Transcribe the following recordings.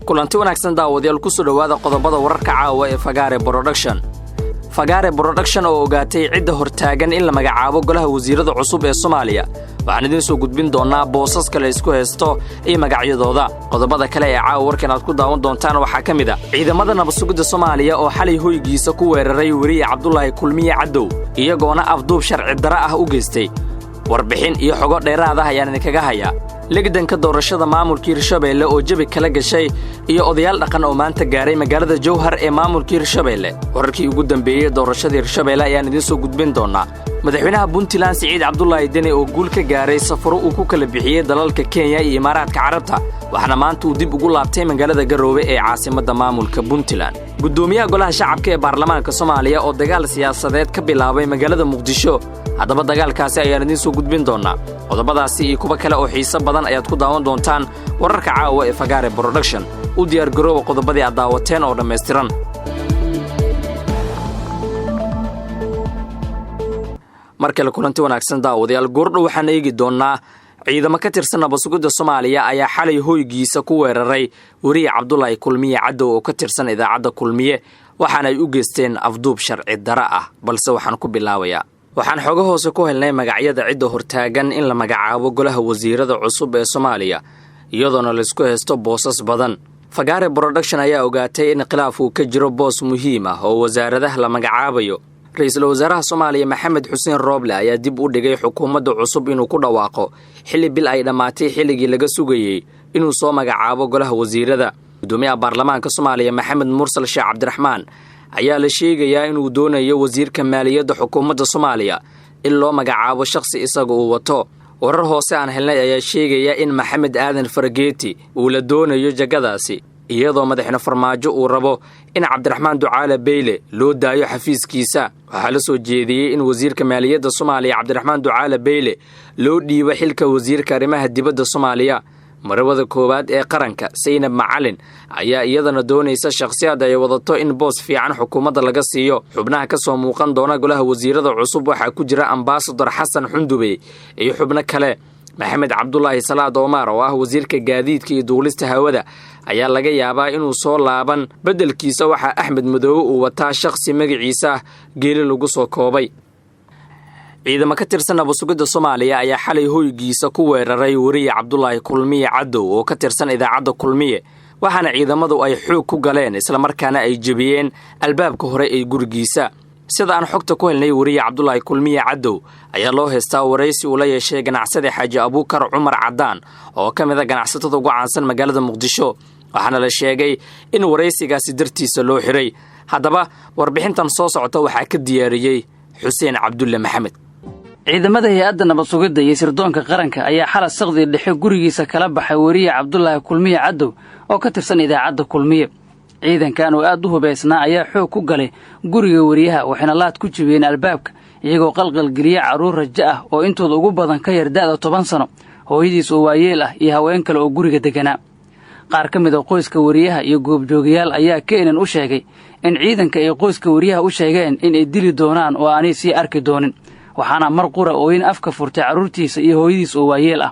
kulanti wanaagsan daawadayaal ku soo dhawaada qodobada wararka caawa ee Fagaare Production oo ogaatay cidda hortaagan in la magacaabo golaha wasiirada cusub ee Soomaaliya waxaan idin soo gudbin doonaa boosas kale isku heesto iyo magacyadooda qodobada kale ee caawa warkan aad ku daawan doontaan waxaa kamid ah ciidamada nabadsugidda Soomaaliya oo xalay hoygiisa ku weeraray wariye Cabdullaahi Kulmiye Cadow iyagoona afduub sharci darro ah u geystay warbixin iyo xogo dheeraad ah ayaan idinkaga hayaa legdanka doorashada maamulka Hirshabeelle oo jabi kala gashay iyo odayaal dhaqan oo maanta gaaray magaalada Jowhar ee maamulka Hirshabeelle wararkii ugu dambeeyay doorashada Hirshabeelle ayaan idin soo gudbin doonaa madaxweynaha Puntland Siciid Cabdullaahi Deni oo guul ka gaaray safaro uu ku kala bixiyay dalalka Kenya iyo Imaaraadka Carabta waxaana maanta uu dib ugu laabtay magaalada Garowe ee caasimadda maamulka Puntland gudoomiyaha golaha shacabka ee baarlamaanka Soomaaliya oo dagaal siyaasadeed ka bilaabay magaalada Muqdisho haddaba dagaalkaasi ayaan idin soo gudbin doonaa qodobadaasi iyo kuwa kale oo xiiso badan ayaad ku daawan doontaan wararka caawa ee Fagaare Production u diyaar garoow qodobadii aad daawateen oo dhameystiran markale kulanti wanaagsan daawadayaal goordhow waxaan eegi doonaa ciidamo ka tirsan nabadsugidda Soomaaliya ayaa xalay hoygiisa ku weeraray wariye Cabdullaahi Kulmiye Cadow oo ka tirsan idaacadda Kulmiye waxaana ay u geysteen afduub sharci darro ah balse waxaan ku bilaabayaa waxaan xogo hoose ku helnay magacyada cidda hortaagan in la magacaabo golaha wasiirada cusub ee Soomaaliya iyadoona la isku heesto boosas badan Fagaare Production ayaa ogaatay in khilaaf uu ka jiro boos muhiim ah oo wasaaradaha la magacaabayo ra'iisul wasaaraha Soomaaliya Maxamed Xuseen Rooble ayaa dib u dhigay xukuumadda cusub inuu ku dhawaaqo xilli bil ay dhamaatay xilligii laga sugayay inuu soo magacaabo golaha wasiirada gudoomiyaha baarlamaanka Soomaaliya Maxamed Mursal Sheekh Cabdiraxmaan ayaa la sheegayaa inuu doonayo wasiirka maaliyadda xukuumadda Soomaaliya in loo magacaabo shakhsi isaga uu wato warar hoose aan helnay ayaa sheegaya in Maxamed Aadan Fargeeti uu la doonayo jagadaasi iyadoo madaxna farmaajo uu rabo in Cabdiraxmaan Ducaale Beyle loo daayo xafiiskiisa waxaa la soo jeediyay in wasiirka maaliyadda Soomaaliya Cabdiraxmaan Ducaale Beyle loo dhiibo xilka wasiirka arrimaha dibadda Soomaaliya marawada koowaad ee qaranka Saynab Macalin ayaa iyadana doonaysa shakhsiyaad ay wadato in boos fiican xukuumadda laga siiyo xubnaha ka soo muuqan doona golaha wasiirada cusub waxaa ku jira ambassador Xasan Xundube iyo xubno kale Maxamed Cabdullaahi Salaad Omar oo ah wasiirka gaadiidka iyo duulista hawada ayaa laga yaabaa inuu soo laaban bedelkiisa waxa Axmed Madow uu wataa shakhsi magaciisa geeli lagu soo koobay ciidamo ka tirsan nabadsugidda Soomaaliya ayaa xalay hoygiisa ku weeraray wariye Cabdullaahi Kulmiye Cadow oo ka tirsan idaacadda Kulmiye waxaana ciidamadu ay xoog ku galeen isla markaana ay jabiyeen albaabka hore ee gurigiisa sida aan xogta ku helnay wariye Cabdullaahi Kulmiye Cadow ayaa loo heestaa waraysi uu la yeeshay ganacsade Xaaji Abuukar Cumar Cadaan oo ka mid ah ganacsatada ugu caansan magaalada Muqdisho waxaana la sheegay in waraysigaasi dartiisa loo xiray haddaba warbixintan soo socota waxaa ka diyaariyay Xuseen Cabdulle Maxamed ciidamada hay'adda nabadsugidda iyo sirdoonka qaranka ayaa xalay saqdi dhexe gurigiisa kala baxay wariye Cabdullaahi Kulmiye Cadow oo ka tirsan idaacadda Kulmiye ciidankan oo aad u hubeysnaa ayaa xoog ku galay guriga wariyaha waxayna laad ku jibiyeen albaabka iyagoo qalqal geliya caruur rajo ah oo intooda ugu badan ka yar da'da 10 sano hooyadiis oo waayeel ah iyo haween kale oo guriga deganaa qaar ka mid ah qoyska wariyaha iyo goobjoogayaal ayaa keenan u sheegay in ciidanka ay qoyska wariyaha u sheegeen in ay dili doonaan oo aanay sii arki doonin waxaana mar qura oo in afka furtay caruurtiisa iyo hooyadiis oo waayeel ah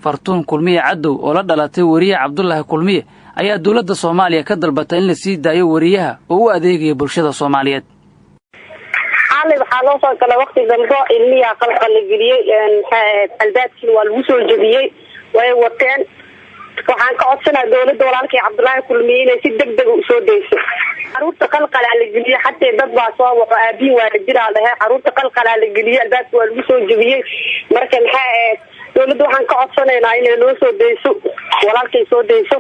Fartuun Kulmiye Cadow oo la dhalatay wariye Cabdullaahi Kulmiye ayaa dawladda Soomaaliya ka dalbatay in la sii daayo wariyaha oo u adeegaya bulshada Soomaaliyeed waxaa loo soo galay waqti dambe ilmiya qalqal geliyay albaabkii waa lagu soo jabiyay way wateen waxaan ka codsanayaa dawladda walaalkii Cabdullaahi Kulmiye inay si degdeg u soo deyso caruurta qalqal la geliyay xataa dad baa soo waco aabiin waa jiraa lahayd caruurta qalqal la geliyay albaabkii waa lagu soo jabiyay marka dawladda waxaan ka codsanaynaa inay noo soo deyso walaalkii soo deyso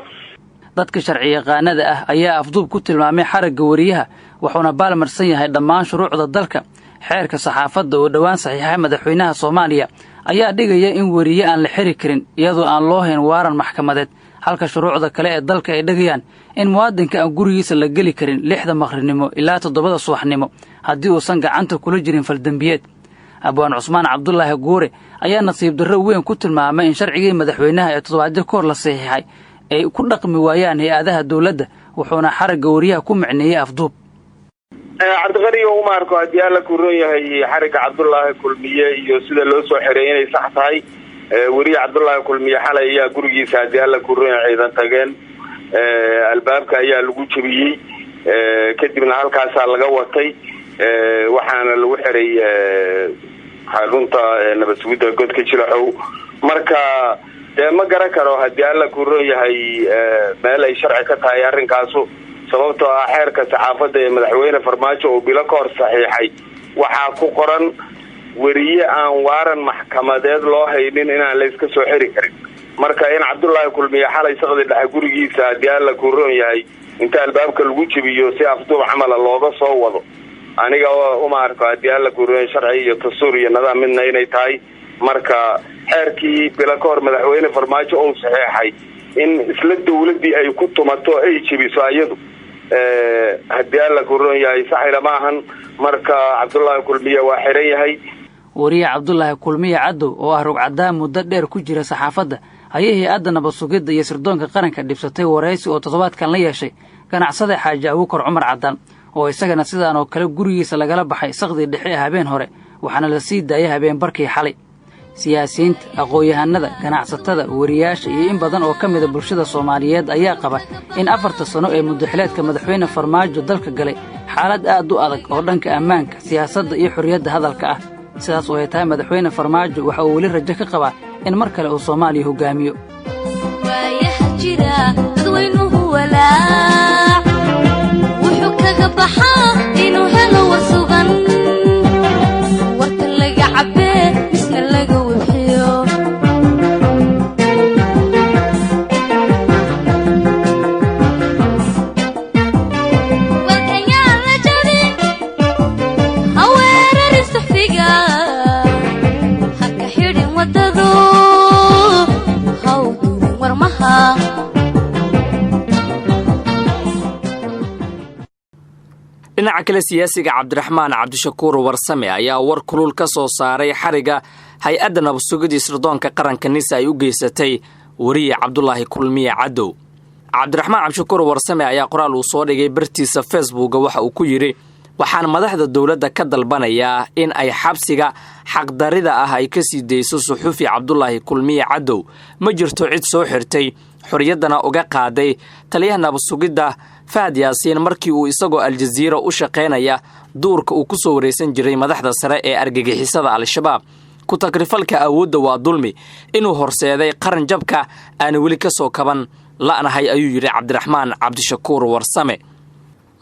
dadka sharci yaqaanada ah ayaa afduub ku tilmaamay xaragga wariyaha wuxuuna baalmarsan yahay dhammaan shuruucda dalka xeerka saxaafadda oo dhawaan saxiixay madaxweynaha Soomaaliya ayaa dhigaya in wariye aan la xiri karin iyadoo aan loo hayn waaran maxkamadeed halka shuruucda kale ee dalka ay dhigayaan in muwaadinka aan gurigiisa la gali karin 6 maqribnimo ilaa 7 subaxnimo haddii uusan gacanta kula jirin faldambiyeed Abwaan Cusmaan Cabdullaahi Guure ayaa nasiib darro weyn ku tilmaamay in sharcigii madaxweynaha ee toddobaadyo koor la saxiixay ay ku dhaqmi waayaan hay'adaha dawladda wuxuuna xaragga wariyaha ku macneeyay afduub Cabdiqani Umar ko hadii la ku roon yahay xaragga Cabdullaahi Kulmiye iyo sida loo soo xiray inay sax tahay wariye Cabdullaahi Kulmiye xalay ayaa gurigiisa hadii la ku roon ciidan tageen albaabka ayaa lagu jabiyey kadibna halkaasaa laga watay waxaana lagu xiray xarunta nabad sugidda godka Jilacow marka ma garan karo haddii alla ku roon yahay meel ay sharci ka tahay arrinkaasu sababtoo ah xeerka saxaafadda ee madaxweyne Farmaajo oo bilo ka hor saxiixay waxaa ku qoran wariye aan waaran maxkamadeed loo haynin inaan la iska soo xiri karin marka in Cabdullaahi Kulmiye xalay saqdi dhax gurigiisa haddii alla ku roon yahay inta albaabka lagu jabiyo si afduub camal looga soo wado aniga uma arko haddii alla ku roon sharci iyo dastuur iyo nidaam midna inay tahay marka xeerkii bilo ka hor madaxweyne Farmaajo oo saxiixay in isla dawladii ay ku tumato ay jabiso ayadu haddii alla ku roon yahay saxila maahan marka Cabdullaahi Kulmiye waa xiran yahay wariye Cabdullaahi Kulmiye Cadow oo ah rugcadda muddo dheer ku jira saxaafadda ayay hay'adda nabad sugidda iyo sirdoonka qaranka dhibsatay wareysi oo toddobaadkan la yeeshay ganacsade Xaaji Abuukar Cumar Cadaan oo isagana sidaan oo kale gurigiisa lagala baxay saqdi dhexe habeen hore waxaana la sii daayay habeen barkii xalay siyaasiyiinta aqoon-yahanada ganacsatada wariyaasha iyo in badan oo ka mid ah bulshada Soomaaliyeed ayaa qaba in 4 sano ee muddaxileedka madaxweyne Farmaajo dalka galay xaalad aad u adag oo dhanka ammaanka siyaasadda iyo xorriyadda hadalka ah sidaas oo ay tahay madaxweyne Farmaajo waxa uu weli rajo ka qabaa in mar kale uu Soomaaliya hogaamiyo wuxuu kaga baxaa inuu helo wasugan warka laga cabee isna laga wixiyo walkayaa la jabin haweerari safiga haka xidhin wadado hawdurin warmaha dhinaca kale siyaasiga Cabdiraxmaan Cabdishakuur Warsame ayaa war kulul ka soo saaray xariga hay'adda nabad sugidda sirdoonka qaranka NISA ay u geysatay wariye Cabdullaahi Kulmiye Cadow Cabdiraxmaan Cabdishakuur Warsame ayaa qoraal uu soo dhigay bartiisa Facebook waxa uu ku yiri waxaan madaxda dawladda ka dalbanayaa in ay xabsiga xaqdarida ah ay ka sii deyso suxufi Cabdullaahi Kulmiye Cadow ma jirto cid soo xirtay xorriyadana uga qaaday taliyaha nabad sugidda Fahad Yaasiin markii uu isagoo Al-Jazeera u shaqeynaya duurka uu ku soo wareysan jiray madaxda sare ee argagixisada Al-Shabaab ku takrifalka awoodda waa dulmi inuu horseeday qaran jabka aan weli ka soo kaban la'nahay ayuu yiri Cabdiraxmaan Cabdishakuur Warsame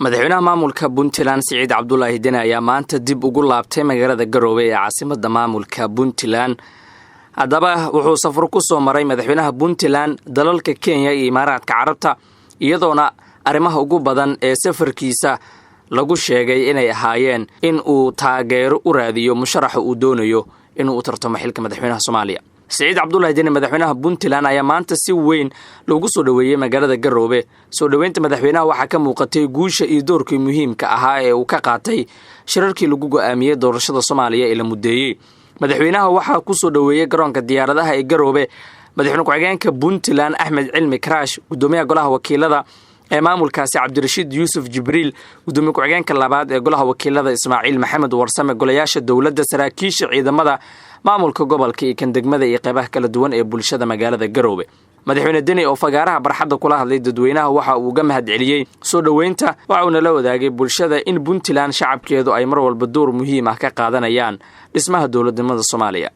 madaxweynaha maamulka Puntland Siciid Cabdullaahi Deni ayaa maanta dib ugu laabtay magaalada Garowe ee caasimadda maamulka Puntland haddaba wuxuu safar ku soo maray madaxweynaha Puntland dalalka Kenya iyo Imaaraadka Carabta iyadoona arrimaha ugu badan ee safarkiisa lagu sheegay inay ahaayeen in uu taageero u raadiyo musharaxa uu doonayo inuu u tartamo xilka madaxweynaha Soomaaliya Siciid Cabdullaahi Deni madaxweynaha Puntland ayaa maanta si weyn loogu soo dhaweeyay magaalada Garowe soo dhaweynta madaxweynaha waxa ka muuqatay guusha iyo doorkii muhiimka ahaa ee uu ka qaatay shirarkii lagu go'aamiyay doorashada Soomaaliya ee la mudeeyay madaxweynaha waxa ku soo dhaweeyay garoonka diyaaradaha ee Garowe madaxweyne ku-xigeenka Puntland Axmed Cilmi Karash gudoomiyaha golaha wakiilada ee maamulkaasi Cabdirashiid Yuusuf Jibriil gudoomiye ku-xigeenka labaad ee golaha wakiilada Ismaaciil Maxamed Warsame golayaasha dawladda saraakiisha ciidamada maamulka gobolka iyo kan degmada iyo qaybaha kala duwan ee bulshada magaalada Garowe madaxweyne Deni oo fagaaraha barxadda kula hadlay dadweynaha waxa uu uga mahadceliyay soo dhaweynta waxa uu la wadaagay bulshada in Puntland shacabkeedu ay mar walba door muhiim ah ka qaadanayaan dhismaha dawladnimada Soomaaliya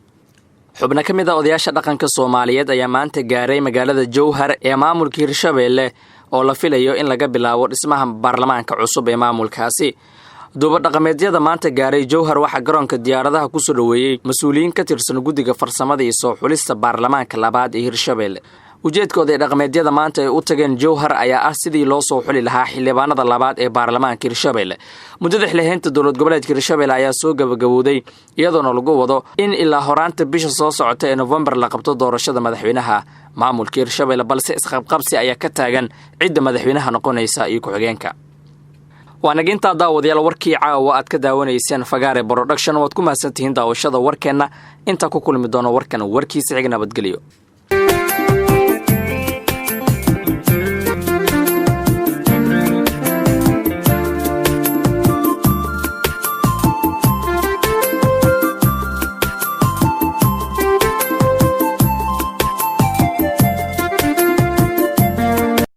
xubno ka mid ah odayaasha dhaqanka Soomaaliyeed ayaa maanta gaaray magaalada Jowhar ee maamulka Hirshabeelle oo la filayo in laga bilaabo dhismaha baarlamaanka cusub ee maamulkaasi duuba dhaqameedyada maanta gaaray Jowhar waxa garoonka diyaaradaha ku soo dhaweeyay mas'uuliyiin ka tirsan guddiga farsamada iyo soo xulista baarlamaanka labaad ee Hirshabeelle ujeedkooda dhaqameedyada maanta ay u tageen Jowhar ayaa ah sidii loo soo xuli lahaa xildhibaanada labaad ee baarlamaanka Hirshabeelle muddada xilheynta dawlad goboleedka Hirshabeelle ayaa soo gabagabowday iyadoona lagu wado in ilaa horaanta bisha soo socota ee November la qabto doorashada madaxweynaha maamulka Hirshabeelle balse isqabqabsi ayaa ka taagan cidda madaxweynaha noqonaysa iyo ku-xigeenka waana inta daawadayaal warkii caawa aad ka daawanayseen Fagaare Production waad ku mahadsantihiin daawashada warkeena inta ku kulmi doono warkan warkiisa xiga nabadgelyo